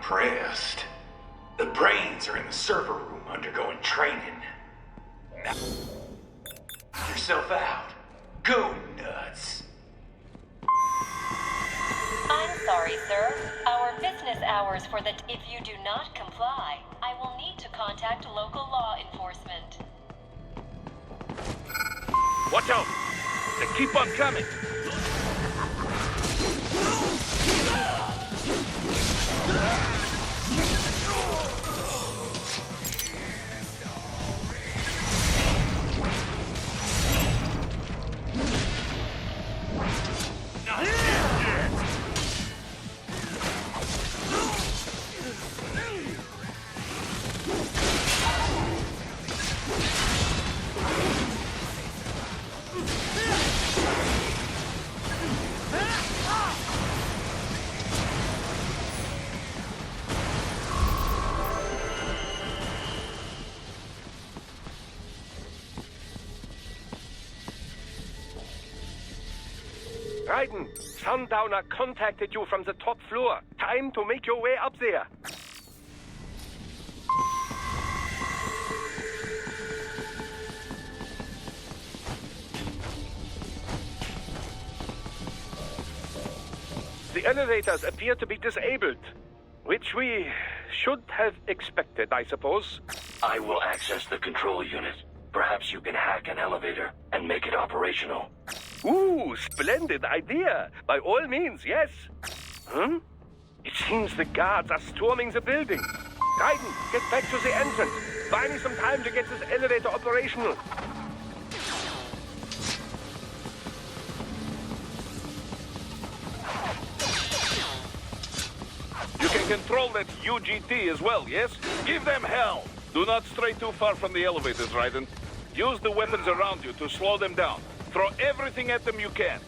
impressed. The brains are in the server room undergoing training. Now, knock yourself out. Go nuts. I'm sorry, sir. Our business hours for the... If you do not comply, I will need to contact local law enforcement. Watch out! They keep on coming! Raiden, Sundowner contacted you from the top floor. Time to make your way up there. The elevators appear to be disabled, which we should have expected, I suppose. I will access the control unit. Perhaps you can hack an elevator and make it operational. Ooh, splendid idea. By all means, yes. It seems the guards are storming the building. Raiden, get back to the entrance. Buy me some time to get this elevator operational. You can control that UGT as well, yes? Give them hell. Do not stray too far from the elevators, Raiden. Use the weapons around you to slow them down. Throw everything at them you can.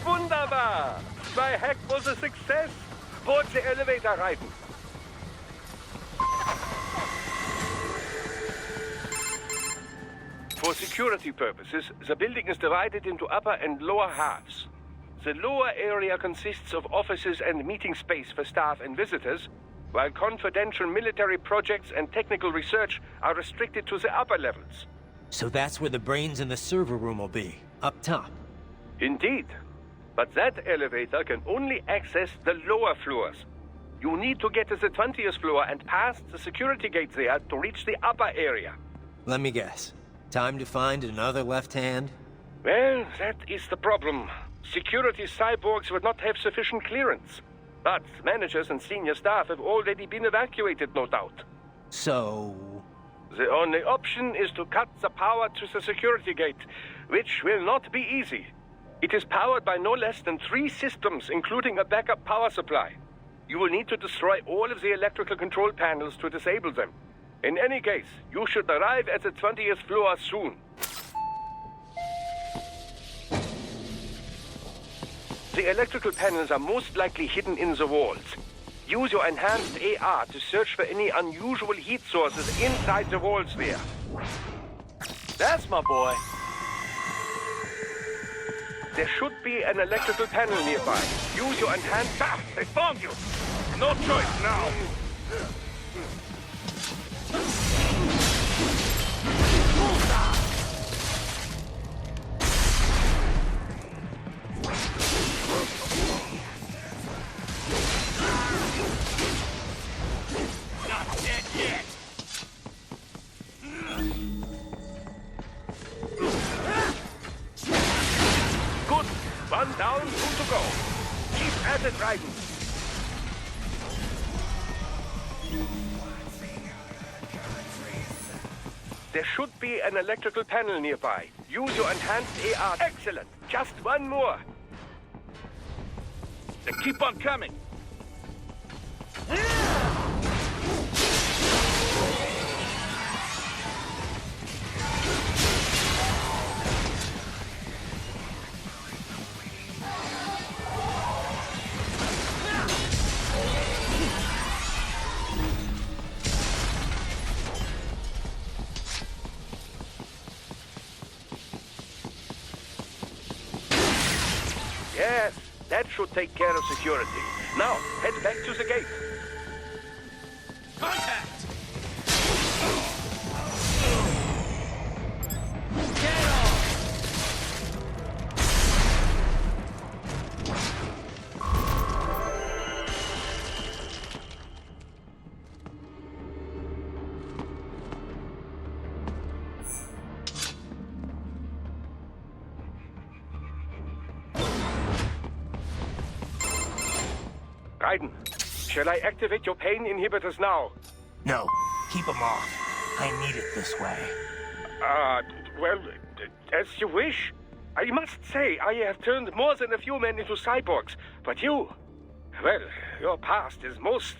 Wunderbar! My hack was a success. Board the elevator, Raiden. For security purposes, the building is divided into upper and lower halves. The lower area consists of offices and meeting space for staff and visitors, while confidential military projects and technical research are restricted to the upper levels. So that's where the brains in the server room will be, up top. Indeed. But that elevator can only access the lower floors. You need to get to the 20th floor and past the security gate there to reach the upper area. Let me guess. Time to find another left hand? Well, that is the problem. Security cyborgs would not have sufficient clearance. But managers and senior staff have already been evacuated, no doubt. So... The only option is to cut the power to the security gate, which will not be easy. It is powered by no less than 3 systems, including a backup power supply. You will need to destroy all of the electrical control panels to disable them. In any case, you should arrive at the 20th floor soon. The electrical panels are most likely hidden in the walls. Use your enhanced AR to search for any unusual heat sources inside the walls there. That's my boy. There should be an electrical panel nearby. Use your enhanced... Ah, they found you! No choice now! Not dead yet. Good. One down, 2 to go. Keep at it, Raiden. There should be an electrical panel nearby. Use your enhanced AR. Excellent. Just one more. Then keep on coming. Yes, that should take care of security. Now, head back to the gate. Contact! Get off! Raiden, shall I activate your pain inhibitors now? No, keep them off. I need it this way. Well, as you wish. I must say, I have turned more than a few men into cyborgs, but you... Well, your past is most,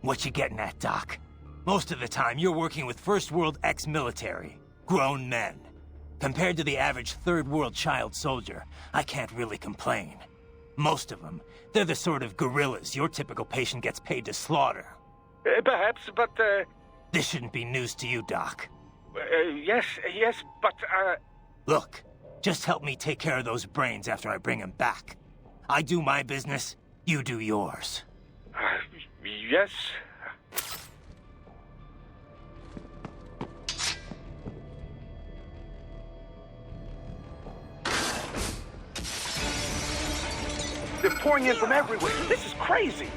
What you getting at, Doc? Most of the time, you're working with First World ex-military. Grown men. Compared to the average Third World child soldier, I can't really complain. Most of them, they're the sort of guerrillas your typical patient gets paid to slaughter. Perhaps, but, This shouldn't be news to you, Doc. yes, but, Look, just help me take care of those brains after I bring them back. I do my business, you do yours. yes. They're pouring in from everywhere. This is crazy.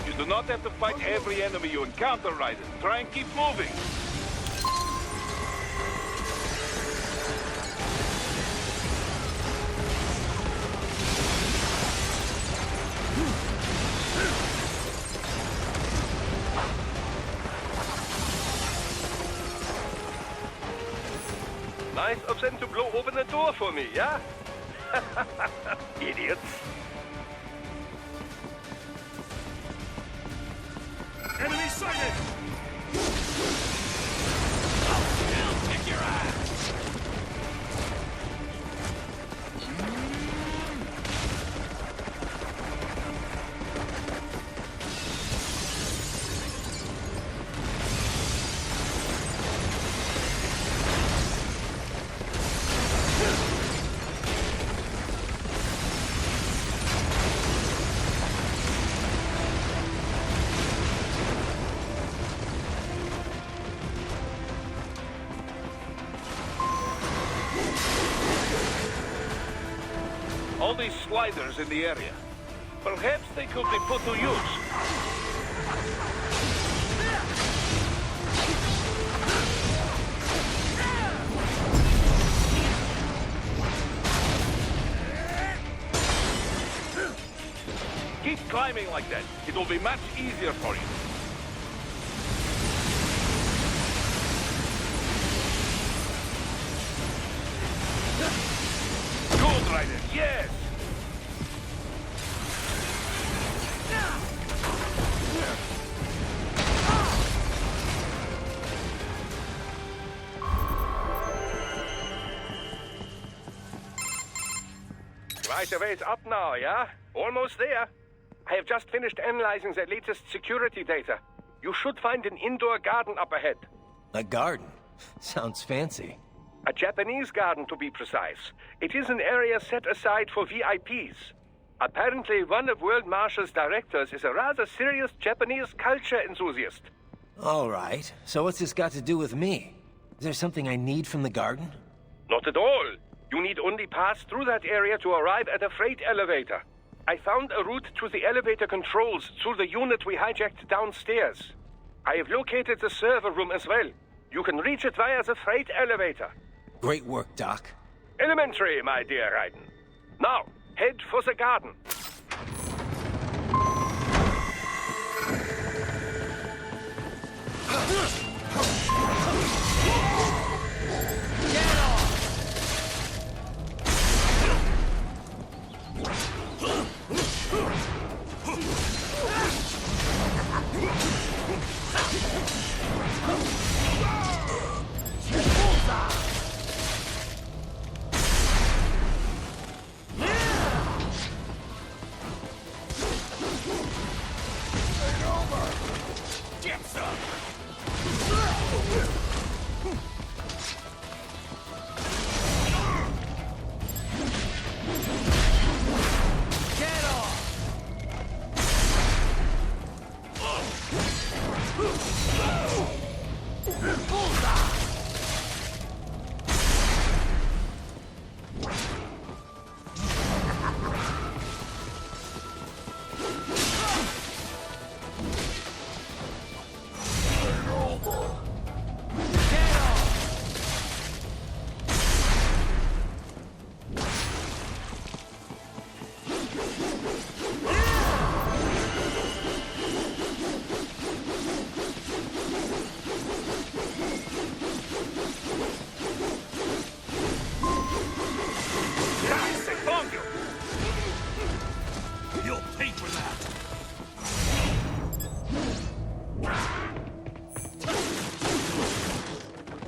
You do not have to fight every enemy you encounter, Raiden. Try and keep moving. Nice of them to blow open the door for me, yeah? Idiots. Enemy sighted! Kick your ass! All these sliders in the area. Perhaps they could be put to use. Keep climbing like that. It will be much easier for you. Good, Raiden. Yes! Right away is up now, yeah? Almost there. I have just finished analyzing the latest security data. You should find an indoor garden up ahead. A garden? Sounds fancy. A Japanese garden, to be precise. It is an area set aside for VIPs. Apparently, one of World Marshal's directors is a rather serious Japanese culture enthusiast. All right, so what's this got to do with me? Is there something I need from the garden? Not at all. You need only pass through that area to arrive at a freight elevator. I found a route to the elevator controls through the unit we hijacked downstairs. I have located the server room as well. You can reach it via the freight elevator. Great work, Doc. Elementary, my dear Raiden. Now, head for the garden.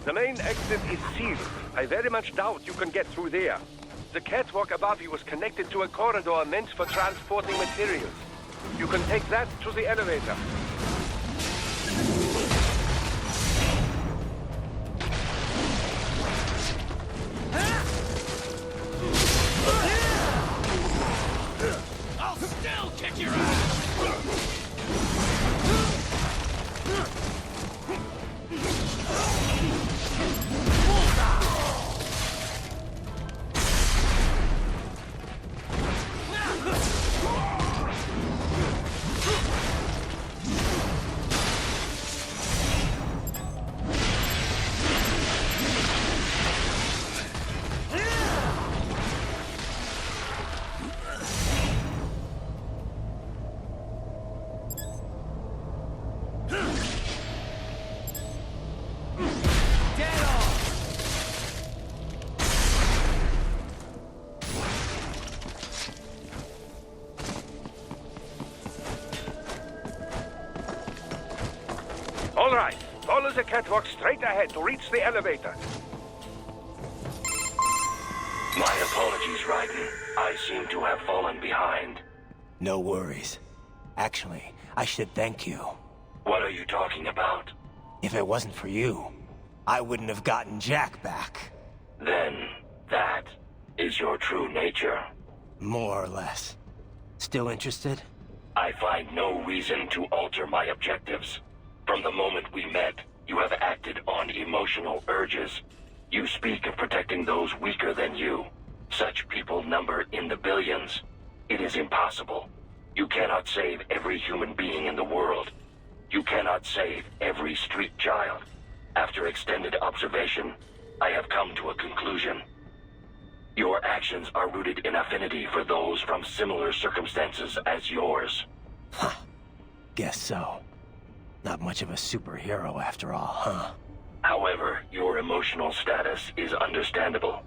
The main exit is sealed. I very much doubt you can get through there. The catwalk above you is connected to a corridor meant for transporting materials. You can take that to the elevator. I'll still kick your ass! All right, follow the catwalk straight ahead to reach the elevator. My apologies, Raiden. I seem to have fallen behind. No worries. Actually, I should thank you. What are you talking about? If it wasn't for you, I wouldn't have gotten Jack back. Then, that is your true nature. More or less. Still interested? I find no reason to alter my objectives. From the moment we met, you have acted on emotional urges. You speak of protecting those weaker than you. Such people number in the billions. It is impossible. You cannot save every human being in the world. You cannot save every street child. After extended observation, I have come to a conclusion. Your actions are rooted in affinity for those from similar circumstances as yours. Huh. Guess so. Not much of a superhero after all, huh? However, your emotional status is understandable.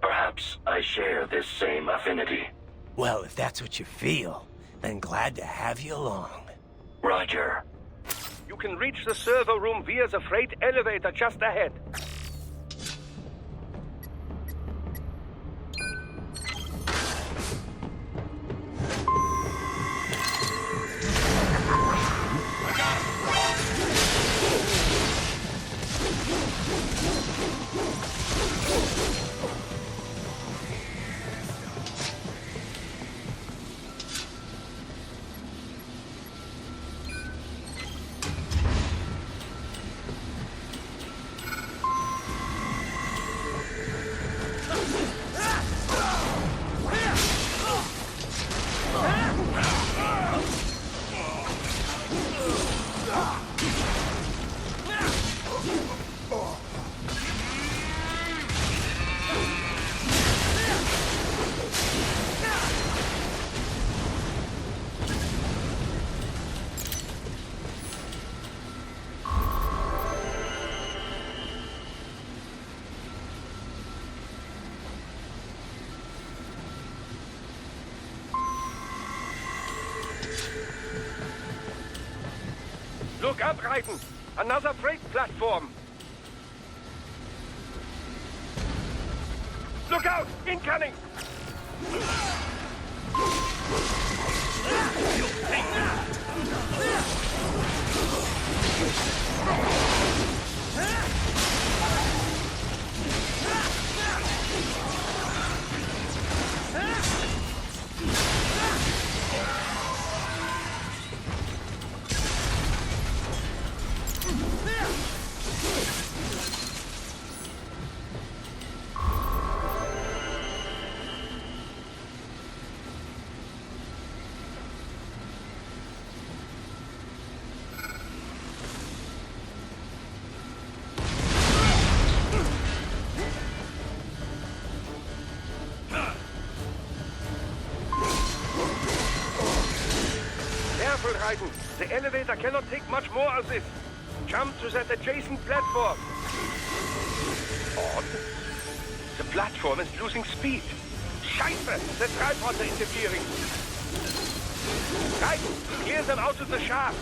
Perhaps I share this same affinity. Well, if that's what you feel, then glad to have you along. Roger. You can reach the server room via the freight elevator just ahead. Look up, Raiden! Another freight platform! Look out! Incoming! Raiden. The elevator cannot take much more of this. Jump to that adjacent platform. Odd. The platform is losing speed. Scheiße! The tripods are interfering. Raiden, clear them out of the shaft.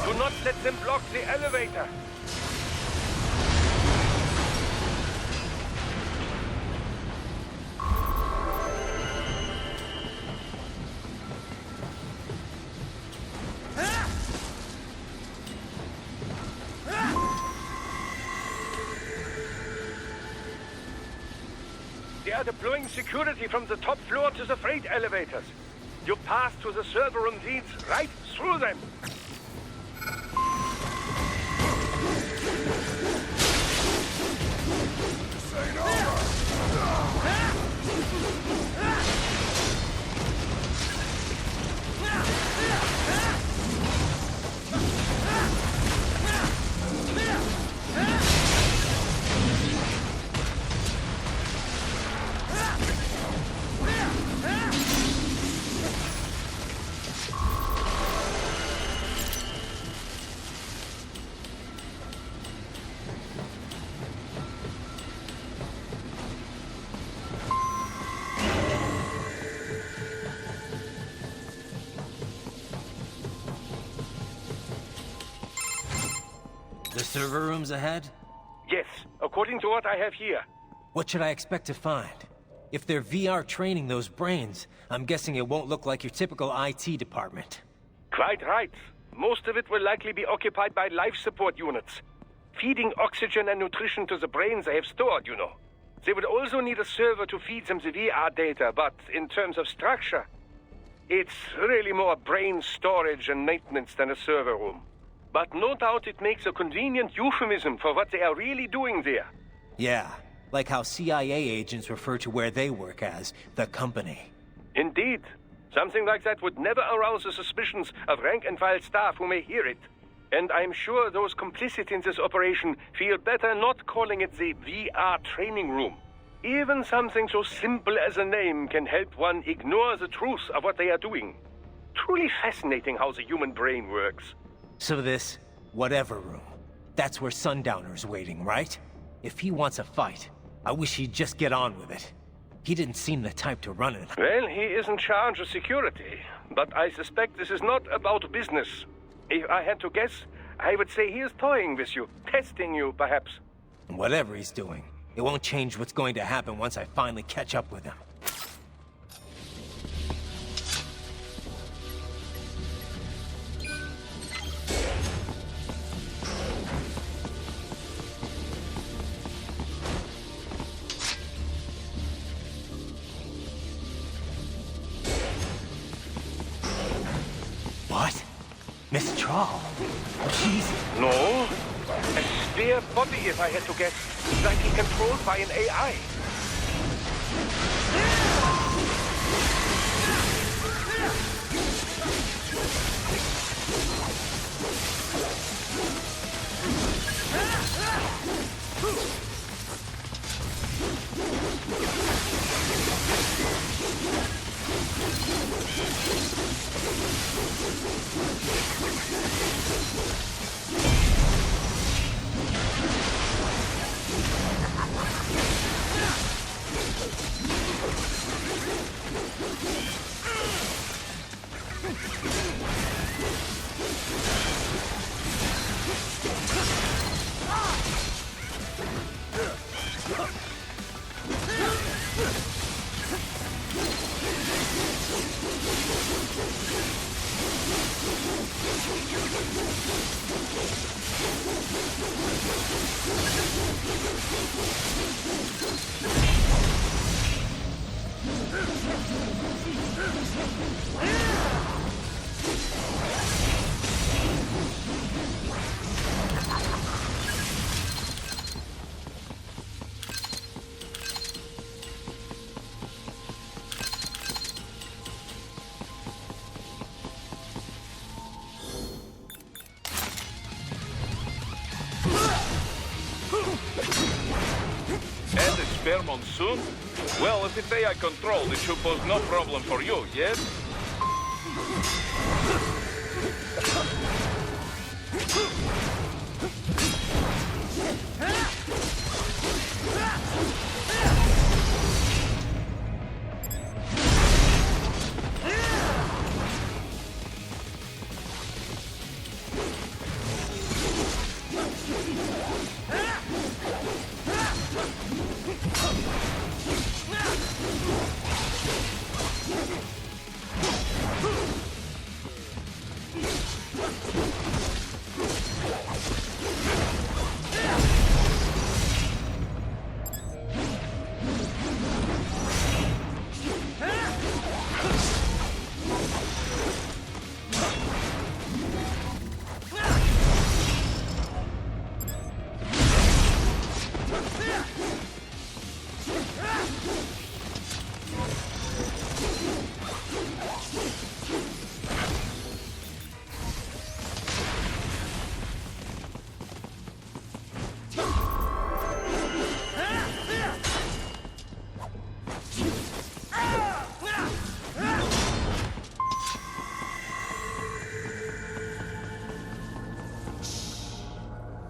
Do not let them block the elevator. They are deploying security from the top floor to the freight elevators. Your path to the server room leads right through them. The server rooms ahead? Yes, according to what I have here. What should I expect to find? If they're VR training those brains, I'm guessing it won't look like your typical IT department. Quite right. Most of it will likely be occupied by life support units. Feeding oxygen and nutrition to the brains they have stored, you know. They will also need a server to feed them the VR data, but in terms of structure, it's really more brain storage and maintenance than a server room. But no doubt it makes a convenient euphemism for what they are really doing there. Yeah, like how CIA agents refer to where they work as the company. Indeed. Something like that would never arouse the suspicions of rank-and-file staff who may hear it. And I'm sure those complicit in this operation feel better not calling it the VR training room. Even something so simple as a name can help one ignore the truth of what they are doing. Truly fascinating how the human brain works. So this, whatever room, that's where Sundowner's waiting, right? If he wants a fight, I wish he'd just get on with it. He didn't seem the type to run it. Well, he is in charge of security, but I suspect this is not about business. If I had to guess, I would say he is toying with you, testing you, perhaps. Whatever he's doing, it won't change what's going to happen once I finally catch up with him. What? Miss Troll? She's... No. A spare body, if I had to guess. Likely controlled by an AI. fair monsoon? Well, if it's AI controlled, it should pose no problem for you, yes?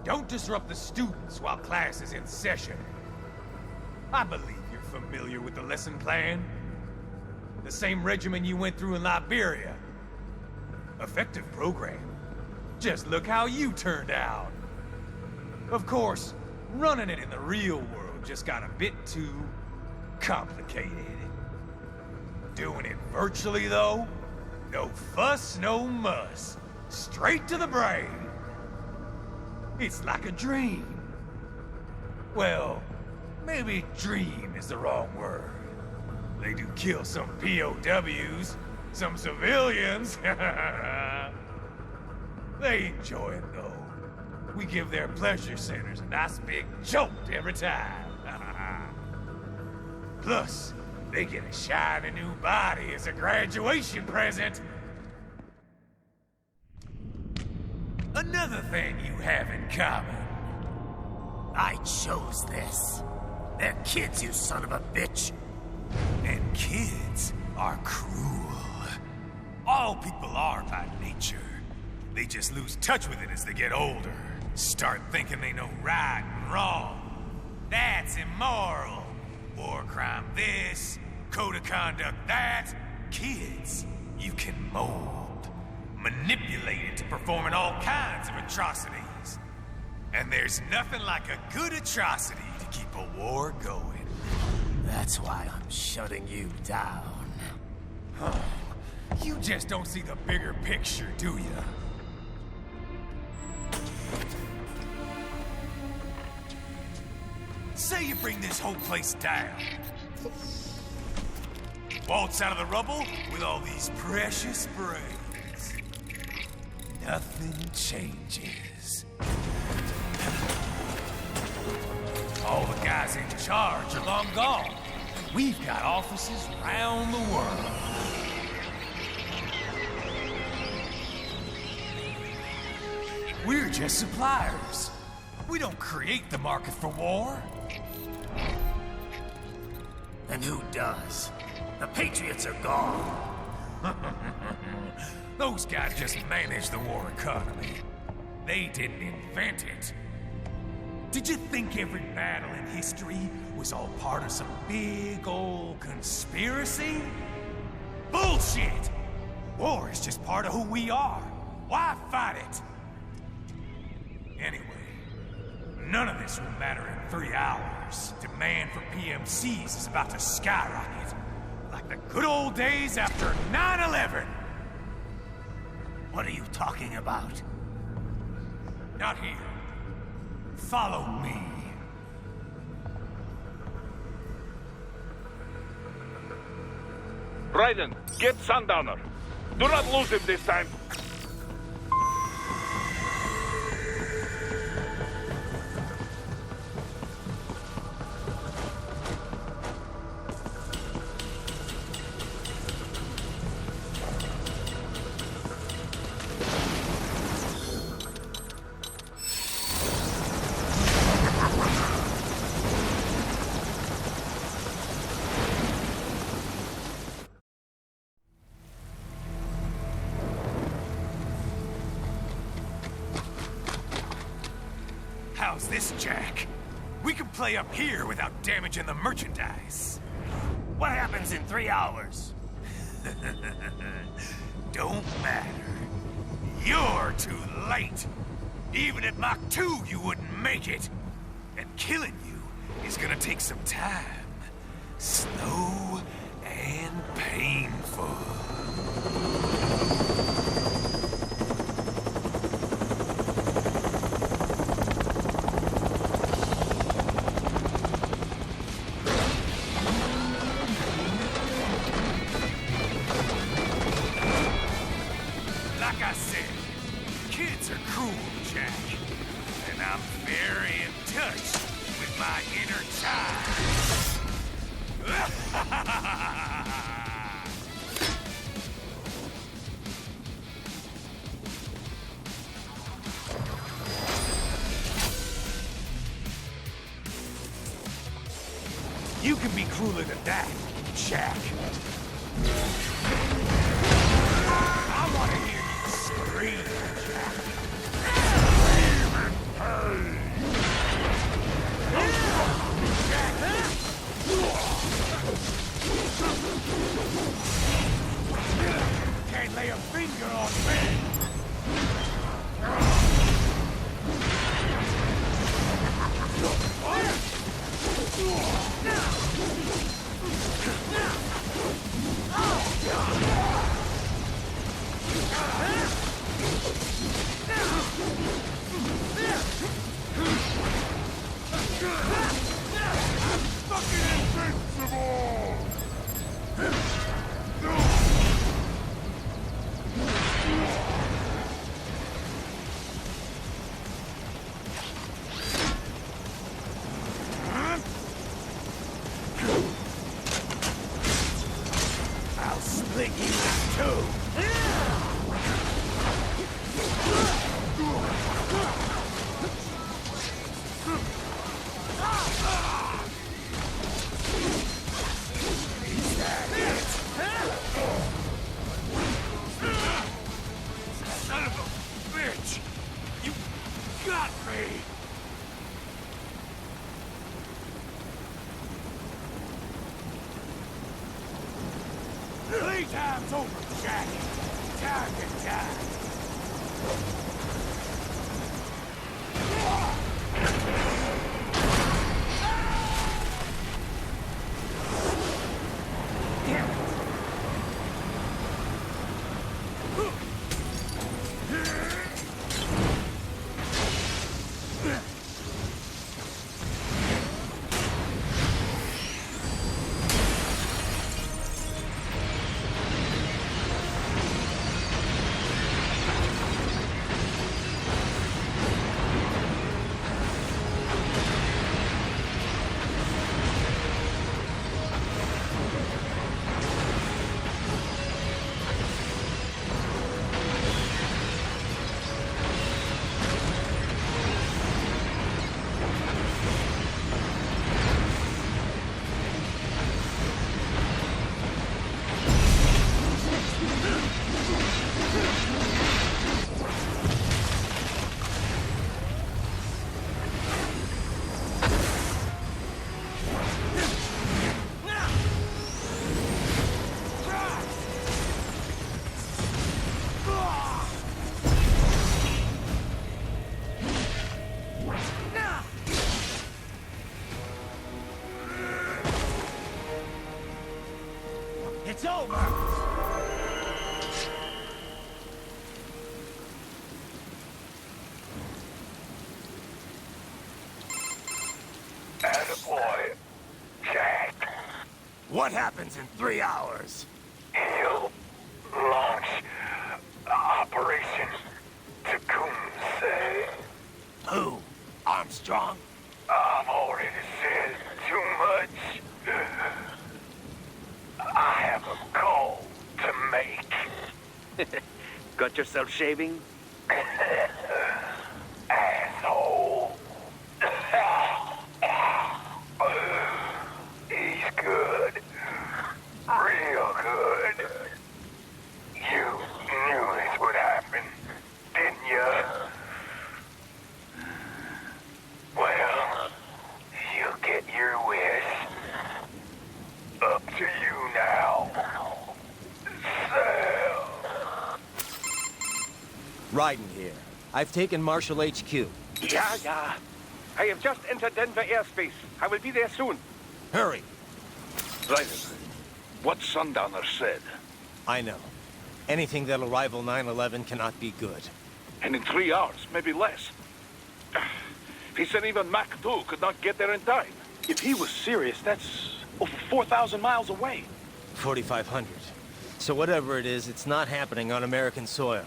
Don't disrupt the students while class is in session. I believe you're familiar with the lesson plan. The same regimen you went through in Liberia. Effective program. Just look how you turned out. Of course, running it in the real world just got a bit too complicated. Doing it virtually, though? No fuss, no muss. Straight to the brain. It's like a dream. Well, maybe dream is the wrong word. They do kill some POWs, some civilians. They enjoy it, though. We give their pleasure centers a nice big jolt every time. Plus, they get a shiny new body as a graduation present. Another thing you have in common. I chose this. They're kids, you son of a bitch. And kids are cruel. All people are by nature. They just lose touch with it as they get older. Start thinking they know right and wrong. That's immoral. War crime this, code of conduct that. Kids, you can mold, manipulate into performing all kinds of atrocities. And there's nothing like a good atrocity to keep a war going. That's why I'm shutting you down. You just don't see the bigger picture, do you? Say you bring this whole place down. Waltz out of the rubble with all these precious brains. Nothing changes. All the guys in charge are long gone. We've got offices around the world. We're just suppliers. We don't create the market for war. And who does? The Patriots are gone. Those guys just manage the war economy. They didn't invent it. Did you think every battle in history was all part of some big old conspiracy? Bullshit! War is just part of who we are. Why fight it? Anyway, none of this will matter in 3 hours. Demand for PMCs is about to skyrocket. Like the good old days after 9/11. What are you talking about? Not here. Follow me. Raiden, get Sundowner. Do not lose him this time. this, Jack. We can play up here without damaging the merchandise. What happens in 3 hours? Don't matter. You're too late. Even at Mach 2, you wouldn't make it. And killing you is gonna take some time. Slow and painful. Like I said, kids are cruel, Jack. And I'm very in touch with my inner child. You can be crueler than that, Jack. I want to hear you scream, Jack. Scream in pain. Can't lay a finger on me. I'll split you in two. Is that it? Son of a bitch! You got me! Playtime's over, Jack. Time to die. Damn it. It's over! Attaboy, Jack. What happens in 3 hours? He'll launch Operation Tecumseh. Who? Armstrong? I've already said too much. I have a call to make. Got yourself shaving? Asshole. He's good. Real good. You knew this would happen, didn't you? Well, Raiden here. I've taken Marshal HQ. Yeah. I have just entered Denver airspace. I will be there soon. Hurry. Raiden, what Sundowner said. I know. Anything that'll rival 9/11 cannot be good. And in 3 hours, maybe less. He said even Mach 2 could not get there in time. If he was serious, that's over 4,000 miles away. 4,500. So whatever it is, it's not happening on American soil.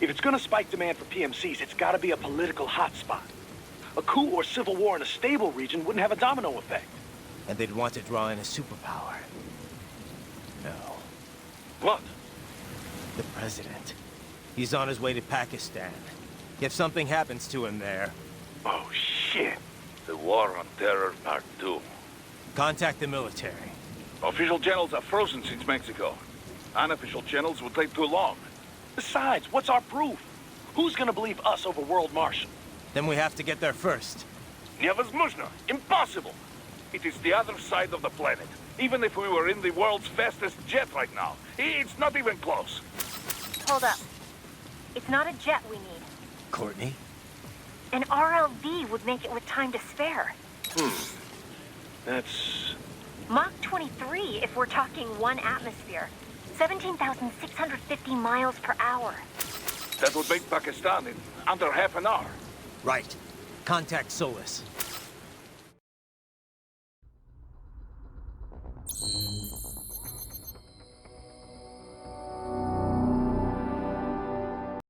If it's gonna spike demand for PMCs, it's gotta be a political hotspot. A coup or civil war in a stable region wouldn't have a domino effect. And they'd want to draw in a superpower. No. What? The president. He's on his way to Pakistan. If something happens to him there... Oh, shit. The War on Terror Part 2. Contact the military. Official channels are frozen since Mexico. Unofficial channels would take too long. Besides, what's our proof? Who's gonna believe us over World Marshal? Then we have to get there first. Невозможно. Impossible. It is the other side of the planet. Even if we were in the world's fastest jet right now, it's not even close. Hold up. It's not a jet we need. Courtney? An RLV would make it with time to spare. That's... Mach 23 if we're talking 1 atmosphere. 17,650 miles per hour. That would make Pakistan in under half an hour. Right. Contact Solis.